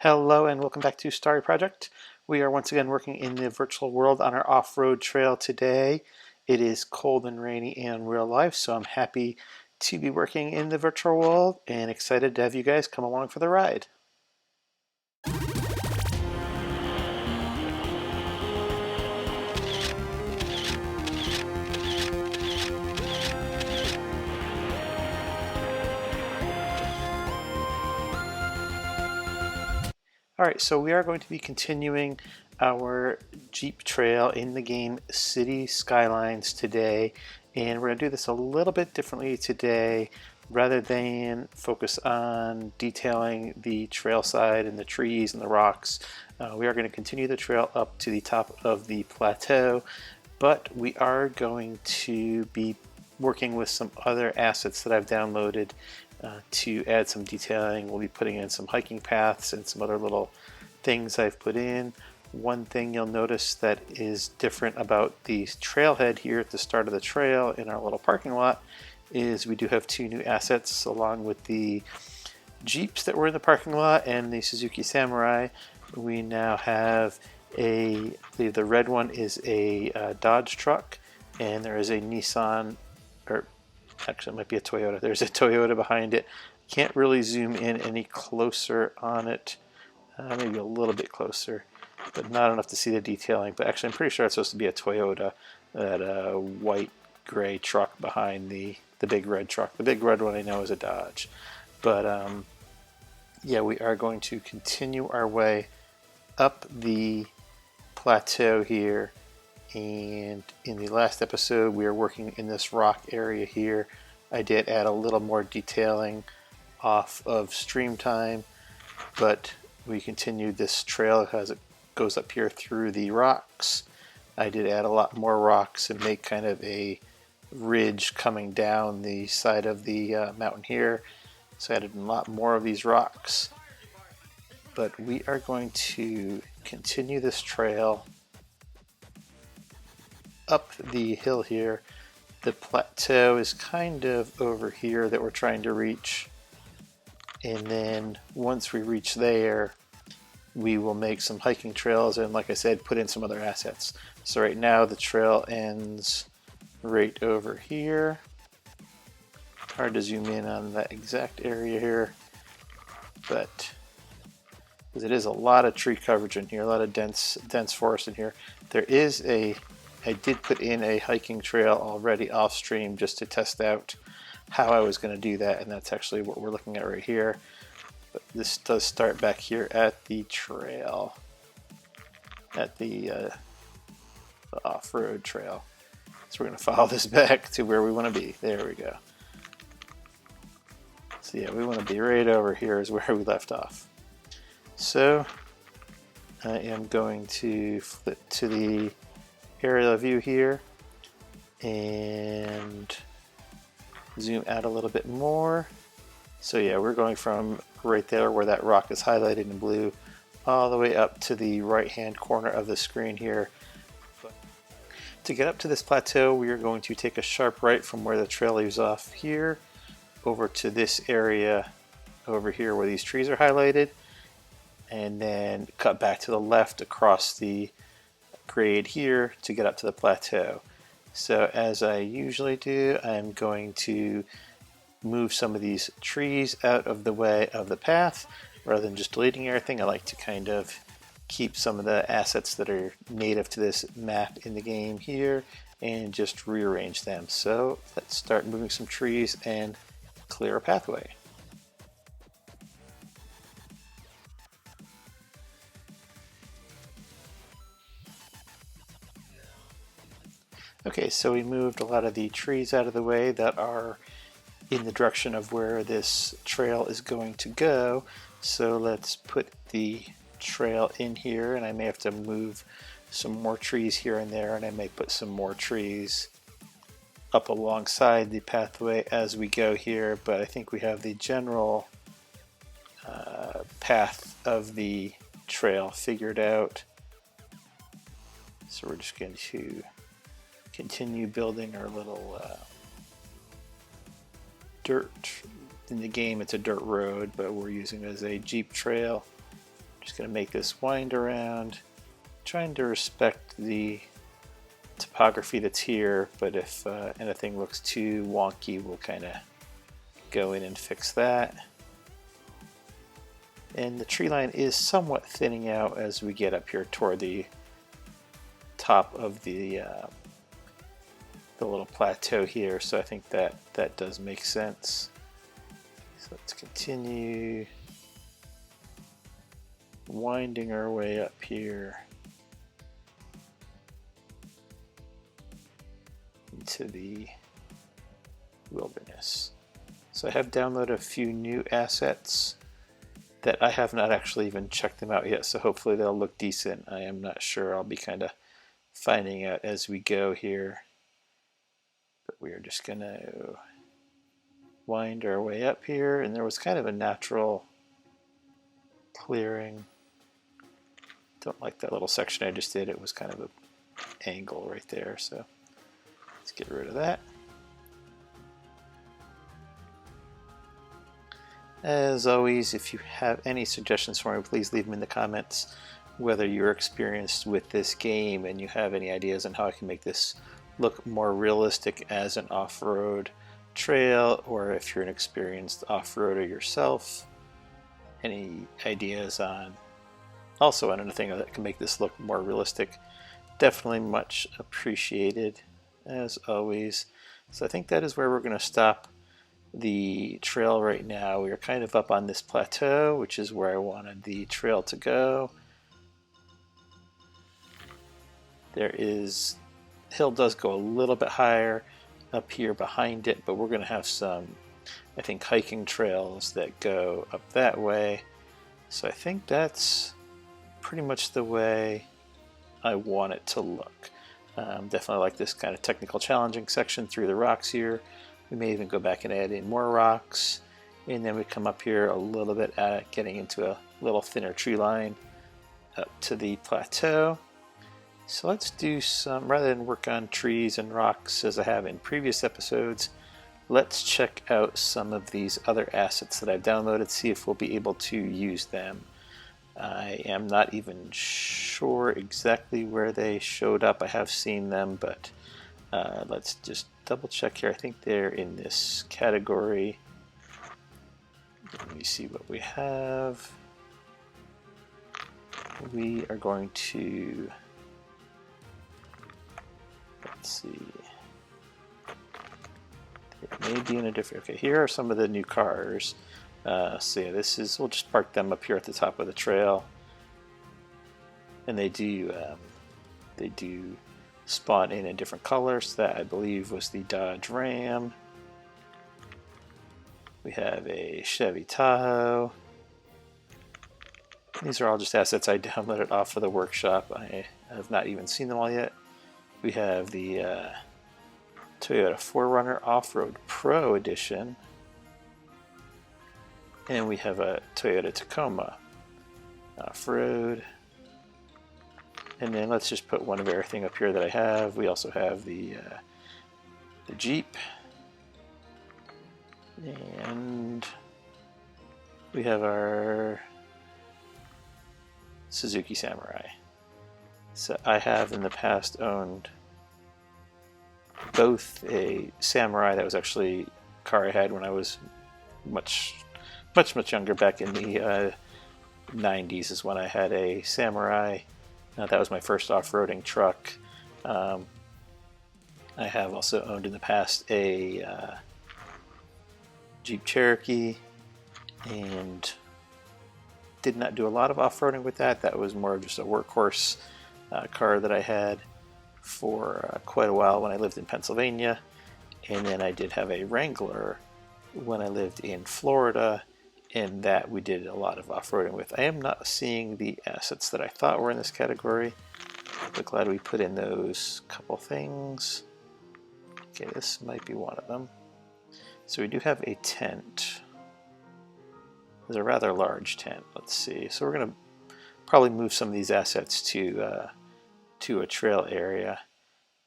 Hello and welcome back to Starry Project. We are once again working in the virtual world on our off-road trail today. It is cold and rainy in real life, so I'm happy to be working in the virtual world and excited to have you guys come along for the ride. Alright, so we are going to be continuing our Jeep trail in the game Cities Skylines today, and we're going to do this a little bit differently today. Rather than focus on detailing the trail side and the trees and the rocks, we are going to continue the trail up to the top of the plateau, but we are going to be working with some other assets that I've downloaded to add some detailing. We'll be putting in some hiking paths and some other little things I've put in. One thing you'll notice that is different about the trailhead here at the start of the trail in our little parking lot is we do have two new assets along with the Jeeps that were in the parking lot and the Suzuki Samurai. We now have I believe the red one is a Dodge truck, and there is a Nissan, or actually it might be a Toyota. There's a Toyota behind it. Can't really zoom in any closer on it. Maybe a little bit closer, but not enough to see the detailing. But actually I'm pretty sure it's supposed to be a Toyota, that white gray truck behind the big red truck. The big red one I know is a Dodge. But yeah, we are going to continue our way up the plateau here. And in the last episode, we were working in this rock area here. I did add a little more detailing off of stream time, but we continued this trail as it goes up here through the rocks. I did add a lot more rocks and make kind of a ridge coming down the side of the mountain here. So I added a lot more of these rocks. But we are going to continue this trail up the hill here. The plateau is kind of over here that we're trying to reach, and then once we reach there we will make some hiking trails and, like I said, put in some other assets. So right now the trail ends right over here. Hard to zoom in on that exact area here, but because it is a lot of tree coverage in here, a lot of dense forest in here. I did put in a hiking trail already off stream just to test out how I was going to do that, and that's actually what we're looking at right here. But this does start back here at the trail, at the off-road trail. So we're going to follow this back to where we want to be. There we go. So yeah, we want to be right over here is where we left off. So I am going to flip to the aerial view here and zoom out a little bit more. So yeah, we're going from right there where that rock is highlighted in blue all the way up to the right hand corner of the screen here. To get up to this plateau, we are going to take a sharp right from where the trail leaves off here over to this area over here where these trees are highlighted, and then cut back to the left across the grade here to get up to the plateau. So as I usually do, I'm going to move some of these trees out of the way of the path rather than just deleting everything. I like to kind of keep some of the assets that are native to this map in the game here and just rearrange them. So let's start moving some trees and clear a pathway. Okay, so we moved a lot of the trees out of the way that are in the direction of where this trail is going to go. So let's put the trail in here, and I may have to move some more trees here and there, and I may put some more trees up alongside the pathway as we go here, but I think we have the general path of the trail figured out. So we're just going to continue building our little dirt. In the game it's a dirt road, but we're using it as a Jeep trail. Just going to make this wind around, trying to respect the topography that's here, but if anything looks too wonky, we'll kind of go in and fix that. And the tree line is somewhat thinning out as we get up here toward the top of the little plateau here, so I think that does make sense. So let's continue winding our way up here into the wilderness. So I have downloaded a few new assets that I have not actually even checked them out yet, so hopefully they'll look decent. I am not sure. I'll be kind of finding out as we go here. But we are just going to wind our way up here, and there was kind of a natural clearing. Don't like that little section I just did. It was kind of an angle right there, so let's get rid of that. As always, if you have any suggestions for me, please leave them in the comments. Whether you're experienced with this game and you have any ideas on how I can make this look more realistic as an off-road trail, or if you're an experienced off-roader yourself, any ideas on also on anything that can make this look more realistic, definitely much appreciated as always. So I think that is where we're going to stop the trail right now. We are kind of up on this plateau, which is where I wanted the trail to go. Hill does go a little bit higher up here behind it, but we're going to have some, I think, hiking trails that go up that way. So I think that's pretty much the way I want it to look. Definitely like this kind of technical challenging section through the rocks here. We may even go back and add in more rocks, and then we come up here a little bit at getting into a little thinner tree line up to the plateau. So let's do some, rather than work on trees and rocks as I have in previous episodes, let's check out some of these other assets that I've downloaded, see if we'll be able to use them. I am not even sure exactly where they showed up. I have seen them, but let's just double check here. I think they're in this category. Let me see what we have. We are going to, let's see. It may be in a different, okay, here are some of the new cars. So yeah, we'll just park them up here at the top of the trail. And they do spawn in a different color. So that, I believe, was the Dodge Ram. We have a Chevy Tahoe. These are all just assets I downloaded off of the workshop. I have not even seen them all yet. We have the Toyota 4Runner Off-Road Pro Edition. And we have a Toyota Tacoma Off-Road. And then let's just put one of everything up here that I have. We also have the Jeep. And we have our Suzuki Samurai. So I have in the past owned both a Samurai, that was actually a car I had when I was much younger, back in the 90s is when I had a Samurai. That was my first off-roading truck. I have also owned in the past a Jeep Cherokee, and did not do a lot of off-roading with that. That was more of just a workhorse car that I had for quite a while when I lived in Pennsylvania. And then I did have a Wrangler when I lived in Florida, and that we did a lot of off-roading with. I am not seeing the assets that I thought were in this category, but glad we put in those couple things. Okay, this might be one of them. So we do have a tent. It's a rather large tent. Let's see. So we're going to probably move some of these assets to a trail area.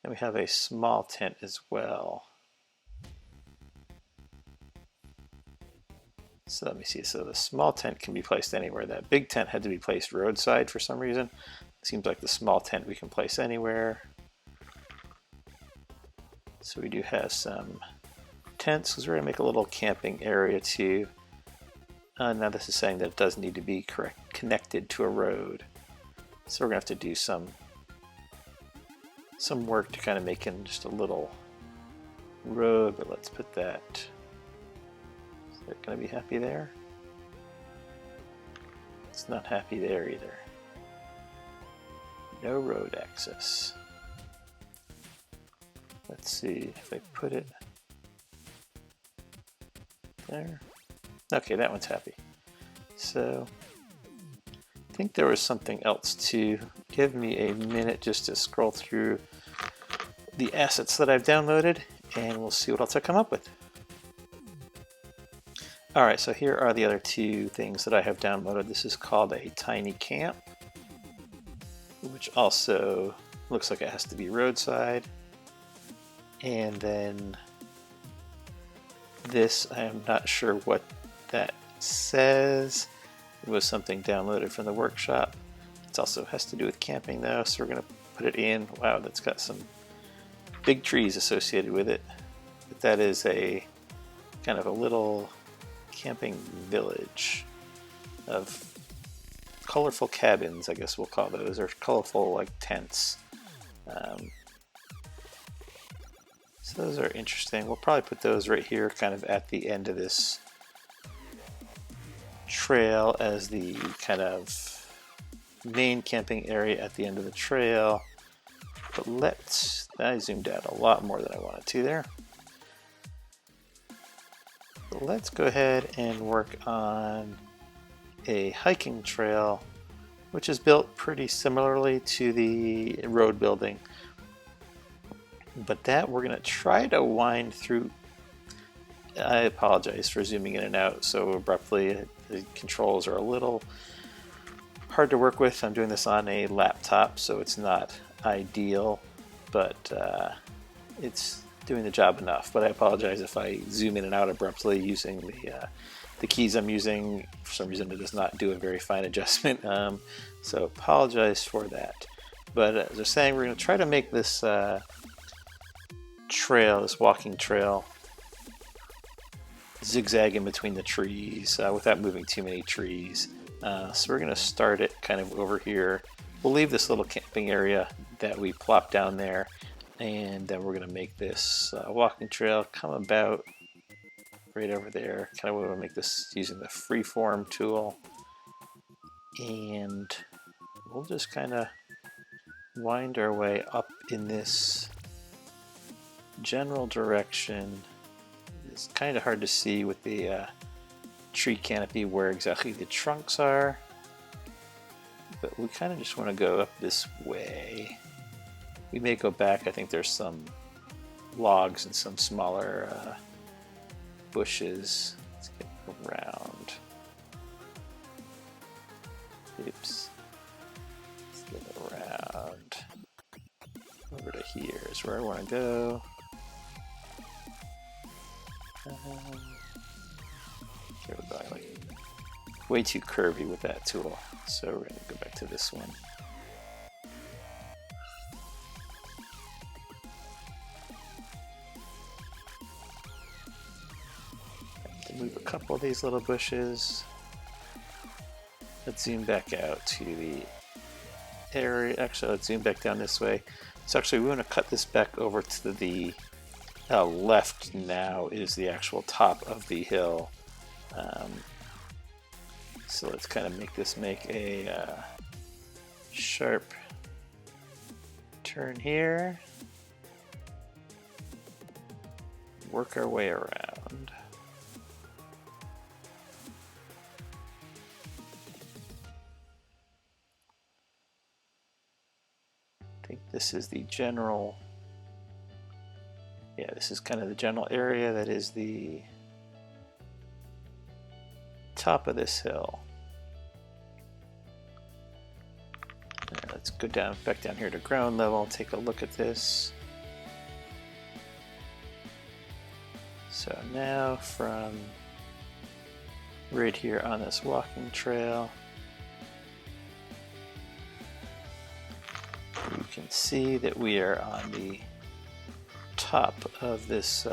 And we have a small tent as well. So let me see. So the small tent can be placed anywhere. That big tent had to be placed roadside for some reason. It seems like the small tent we can place anywhere. So we do have some tents because we're going to make a little camping area too. Now this is saying that it does need to be connected to a road. So we're going to have to do some work to kind of make it just a little road, but let's put that. Is that going to be happy there? It's not happy there either. No road access. Let's see if I put it there. Okay, that one's happy. So I think there was something else to give me a minute just to scroll through the assets that I've downloaded, and we'll see what else I come up with. Alright, so here are the other two things that I have downloaded. This is called a tiny camp, which also looks like it has to be roadside. And then this, I am not sure what that says. It was something downloaded from the workshop. It also has to do with camping though, so we're going to put it in. Wow, that's got some big trees associated with it. But that is a kind of a little camping village of colorful cabins, I guess we'll call those, or colorful like tents. So those are interesting. We'll probably put those right here kind of at the end of this trail as the kind of main camping area at the end of the trail. But I zoomed out a lot more than I wanted to there. But let's go ahead and work on a hiking trail, which is built pretty similarly to the road building. But that we're going to try to wind through. I apologize for zooming in and out so abruptly. The controls are a little hard to work with. I'm doing this on a laptop, so it's not ideal, but it's doing the job enough. But I apologize if I zoom in and out abruptly using the keys I'm using. For some reason, it does not do a very fine adjustment, so apologize for that. But as I was saying, we're going to try to make this trail, this walking trail, zigzag in between the trees without moving too many trees. So we're going to start it kind of over here. We'll leave this little camping area that we plopped down there, and then we're going to make this walking trail come about right over there. Kind of want to make this using the freeform tool, and we'll just kind of wind our way up in this general direction. It's kind of hard to see with the tree canopy where exactly the trunks are, but we kind of just want to go up this way. We may go back. I think there's some logs and some smaller bushes. Let's get around. Oops. Let's get around. Over to here is where I want to go. Here we're going like way too curvy with that tool, so we're going to go back to this one. To move a couple of these little bushes. Let's zoom back out to the area. Actually, let's zoom back down this way. So actually, we want to cut this back over to the left now is the actual top of the hill. So let's kind of make this make a sharp turn here. Work our way around. I think this is the general. Yeah, this is kind of the general area that is the top of this hill. And let's go back down here to ground level and take a look at this. So now from right here on this walking trail. You can see that we are on the top of this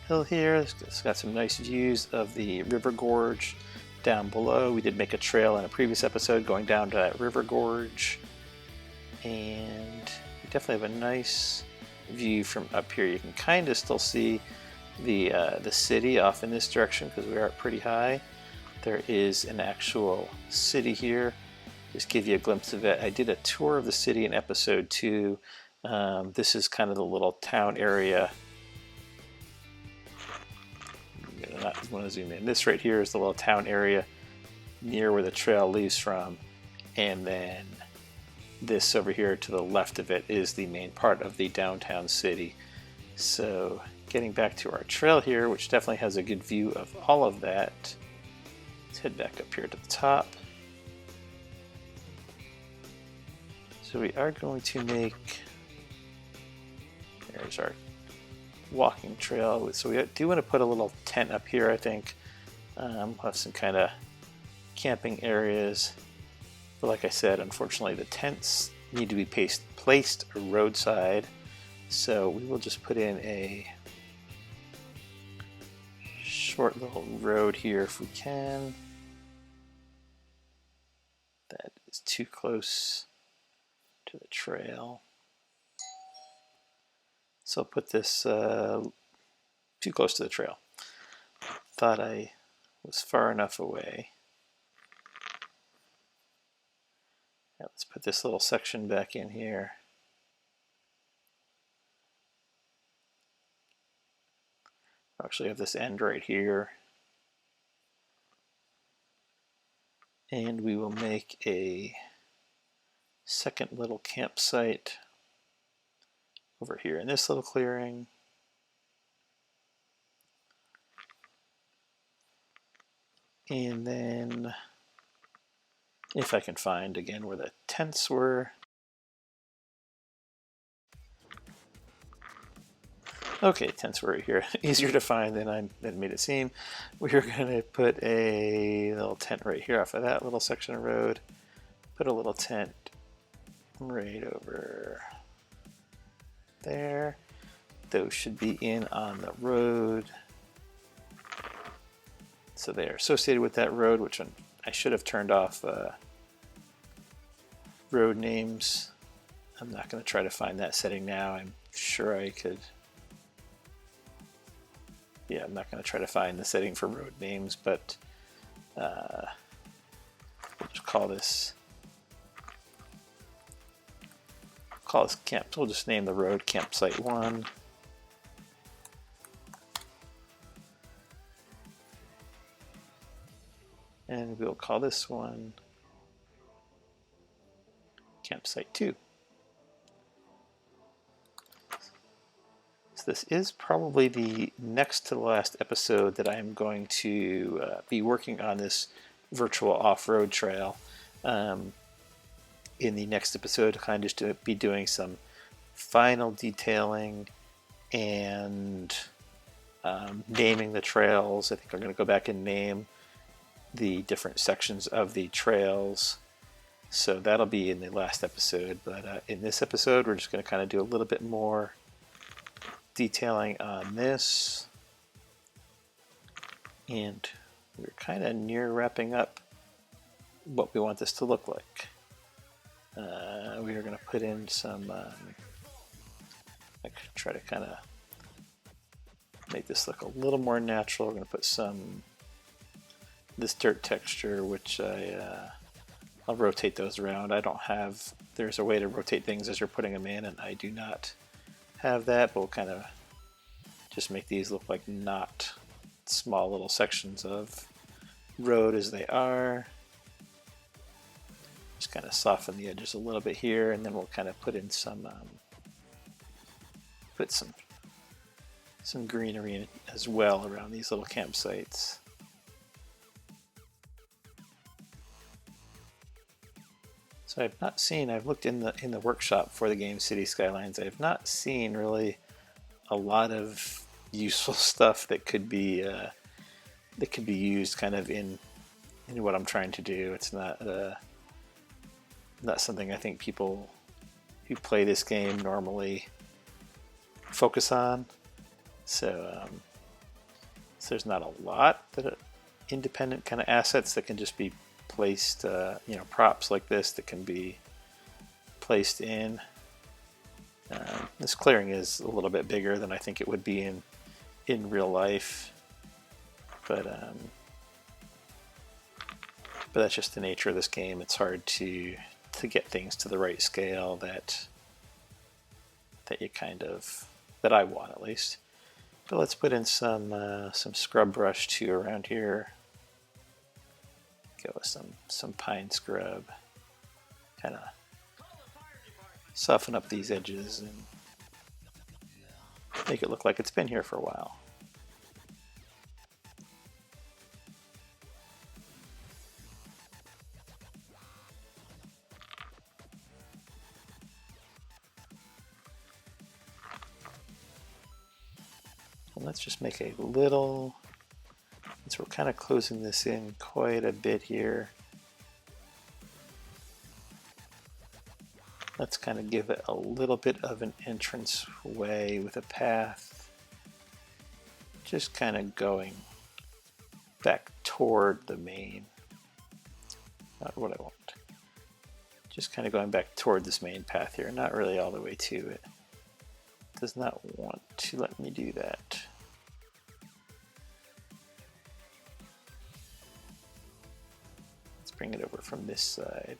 hill here. It's got some nice views of the river gorge down below. We did make a trail in a previous episode going down to that river gorge, and we definitely have a nice view from up here. You can kind of still see the city off in this direction because we are pretty high. There is an actual city here. Just give you a glimpse of it. I did a tour of the city in episode 2. This is kind of the little town area. I not want to zoom in. This right here is the little town area near where the trail leaves from, and then this over here to the left of it is the main part of the downtown city. So getting back to our trail here, which definitely has a good view of all of that. Let's head back up here to the top. So we are going to make, there's our walking trail. So we do want to put a little tent up here, I think. We'll have some kind of camping areas. But like I said, unfortunately the tents need to be placed roadside. So we will just put in a short little road here if we can. That is too close to the trail. So I'll put this too close to the trail. Thought I was far enough away. Now let's put this little section back in here. I'll actually have this end right here. And we will make a second little campsite over here in this little clearing. And then if I can find again where the tents were. Okay, tents were right here. Easier to find than I made it seem. We're going to put a little tent right here off of that little section of road. Put a little tent right over there. Those should be in on the road. So they are associated with that road, which I should have turned off road names. I'm not going to try to find that setting now. I'm sure I could. Yeah, I'm not going to try to find the setting for road names, but we'll just call this camp. We'll just name the road Campsite 1. And we'll call this one Campsite 2. So this is probably the next to the last episode that I'm going to be working on this virtual off-road trail. In the next episode, kind of just be doing some final detailing and naming the trails. I think I'm going to go back and name the different sections of the trails. So that'll be in the last episode. But in this episode, we're just going to kind of do a little bit more detailing on this. And we're kind of near wrapping up what we want this to look like. We are going to put in some, I could try to kind of make this look a little more natural. We're going to put this dirt texture, which I'll rotate those around. I don't have, there's a way to rotate things as you're putting them in, and I do not have that, but we'll kind of just make these look like not small little sections of road as they are. Just kind of soften the edges a little bit here, and then we'll kind of put in some greenery as well around these little campsites. So I've not seen, I've looked in the workshop for the game Cities Skylines. I have not seen really a lot of useful stuff that could be that could be used kind of in what I'm trying to do. It's not something I think people who play this game normally focus on. So, so there's not a lot that are independent kind of assets that can just be placed, props like this that can be placed in. This clearing is a little bit bigger than I think it would be in real life, but that's just the nature of this game. It's hard to get things to the right scale that you that I want at least. But let's put in some scrub brush too around here. Go with some pine scrub. Kind of soften up these edges and make it look like it's been here for a while. And let's just make a little, since we're kind of closing this in quite a bit here, let's kind of give it a little bit of an entrance way with a path, just kind of going back toward the main, not what I want, just kind of going back toward this main path here, not really all the way to it. Does not want to let me do that. Let's bring it over from this side.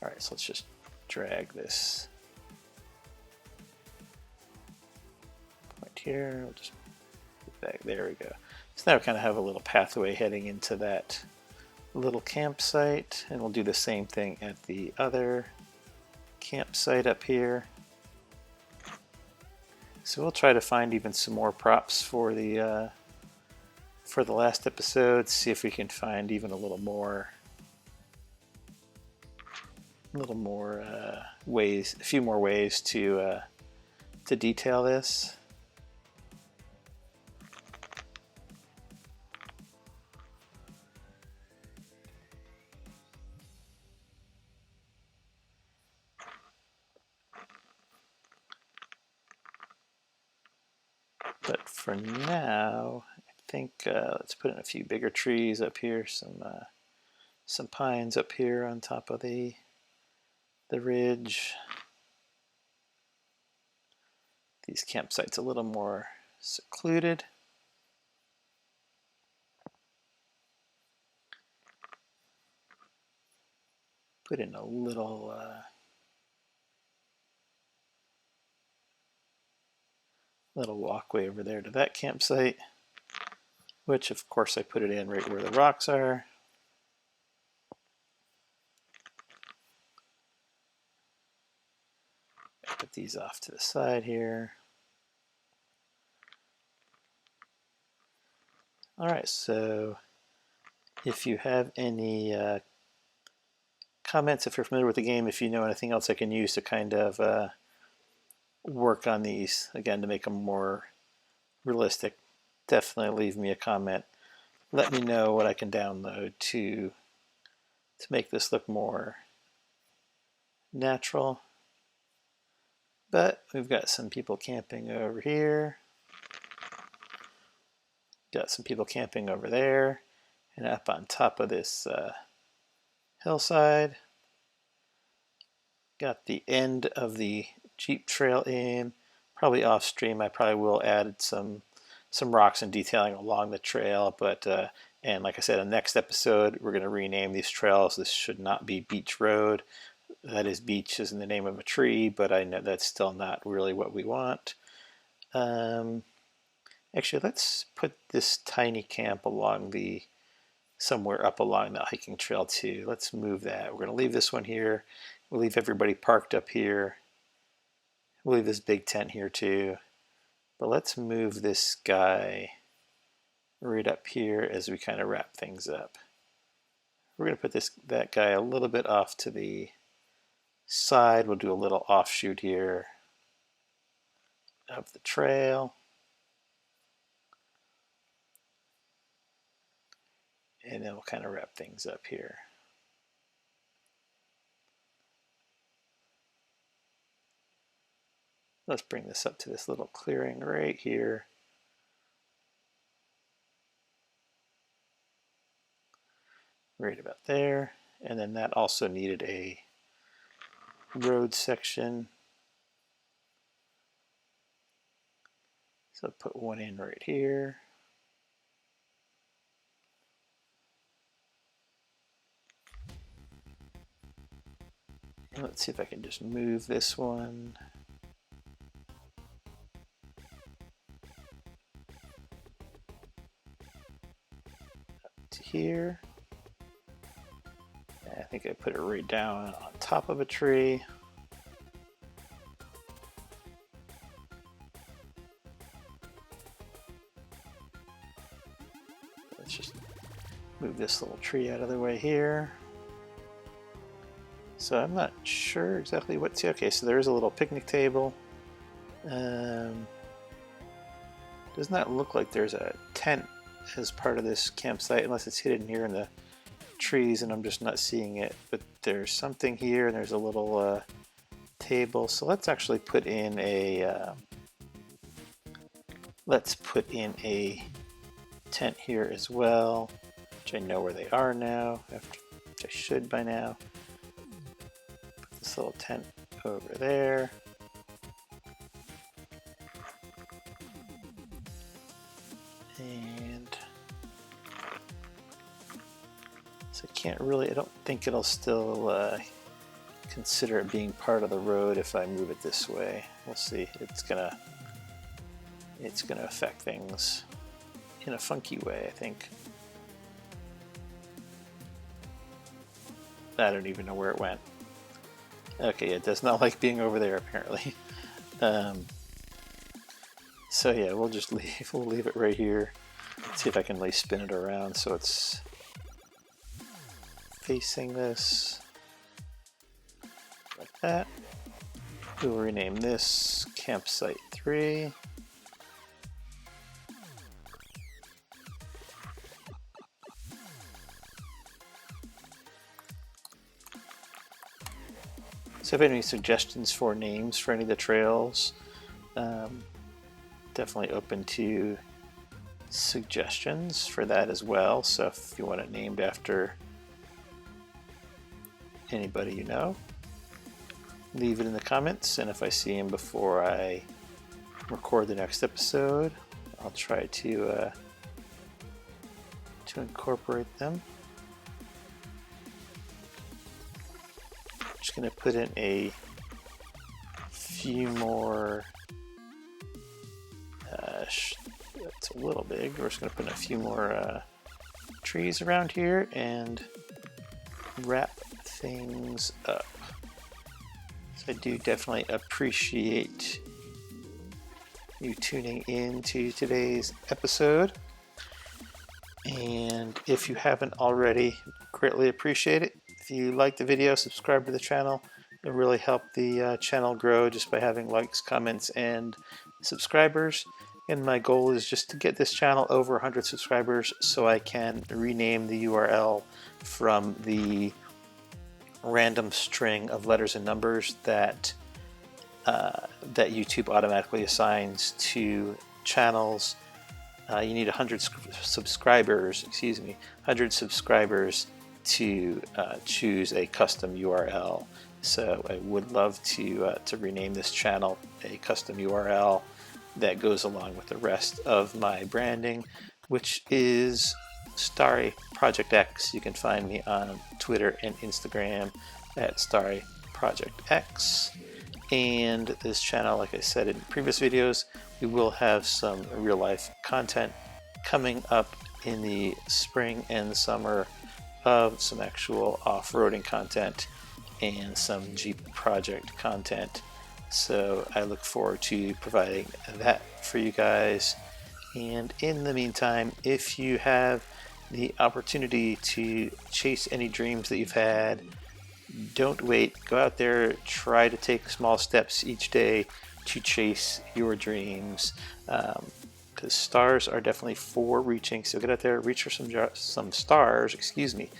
Alright, so let's just drag this point here. We'll just put back. There we go. So now we kind of have a little pathway heading into that little campsite, and we'll do the same thing at the other campsite up here. So we'll try to find even some more props for the last episode. See if we can find even a little more ways, a few more ways to detail this. But for now, I think let's put in a few bigger trees up here, some pines up here on top of the ridge. These campsites a little more secluded. Put in a little walkway over there to that campsite, which of course I put it in right where the rocks are. Put these off to the side here. Alright, so if you have any comments, if you're familiar with the game, if you know anything else I can use to kind of work on these, again, to make them more realistic, definitely leave me a comment. Let me know what I can download to make this look more natural. But we've got some people camping over here. Got some people camping over there. And up on top of this hillside. Got the end of the Jeep trail in. Probably off stream, I probably will add some rocks and detailing along the trail. But and like I said, in the next episode, we're going to rename these trails. This should not be Beach Road. That is, beach is in the name of a tree, but I know that's still not really what we want. Actually, let's put this tiny camp somewhere up along that hiking trail too. Let's move that. We're going to leave this one here. We'll leave everybody parked up here. We'll leave this big tent here too. But let's move this guy right up here as we kind of wrap things up. We're going to put that guy a little bit off to the side. We'll do a little offshoot here. of the trail. And then we'll kind of wrap things up here. Let's bring this up to this little clearing right here. Right about there. And then that also needed a road section. So put one in right here. And let's see if I can just move this one. To here. I think I put it right down on top of a tree. Let's just move this little tree out of the way here. So I'm not sure exactly what's here. Okay, so there is a little picnic table. Does not look like there's a tent as part of this campsite unless it's hidden here in the trees and I'm just not seeing it. But there's something here and there's a little table. So let's actually put in a tent here as well, which I know where they are now, which I should by now. Put this little tent over there. And so I don't think it'll still consider it being part of the road if I move it this way. We'll see. It's gonna affect things in a funky way, I think. I don't even know where it went. Okay, it does not like being over there apparently. So yeah, we'll leave it right here. Let's see if I can spin it around so it's facing this like that. We'll rename this Campsite 3. So if you have any suggestions for names for any of the trails, definitely open to suggestions for that as well. So if you want it named after anybody you know, leave it in the comments, and if I see them before I record the next episode, I'll try to incorporate them. Just going to put in a few more. That's a little big. We're just going to put in a few more trees around here and wrap things up. So I do definitely appreciate you tuning in to today's episode. And if you haven't already, greatly appreciate it. If you like the video, subscribe to the channel. It'll really help the channel grow just by having likes, comments, and subscribers. And my goal is just to get this channel over 100 subscribers so I can rename the URL from the random string of letters and numbers that YouTube automatically assigns to channels. You need 100 subscribers, 100 subscribers to choose a custom URL. So I would love to rename this channel a custom URL that goes along with the rest of my branding, which is Starry Project X. You can find me on Twitter and Instagram at Starry Project X. And this channel, like I said in previous videos, we will have some real life content coming up in the spring and summer of some actual off-roading content and some Jeep project content. So I look forward to providing that for you guys. And in the meantime, if you have the opportunity to chase any dreams that you've had, don't wait. Go out there, try to take small steps each day to chase your dreams. Because stars are definitely for reaching. So get out there, reach for some stars. Excuse me,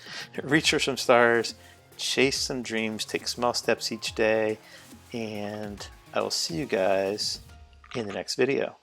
reach for some stars, chase some dreams, take small steps each day, and I will see you guys in the next video.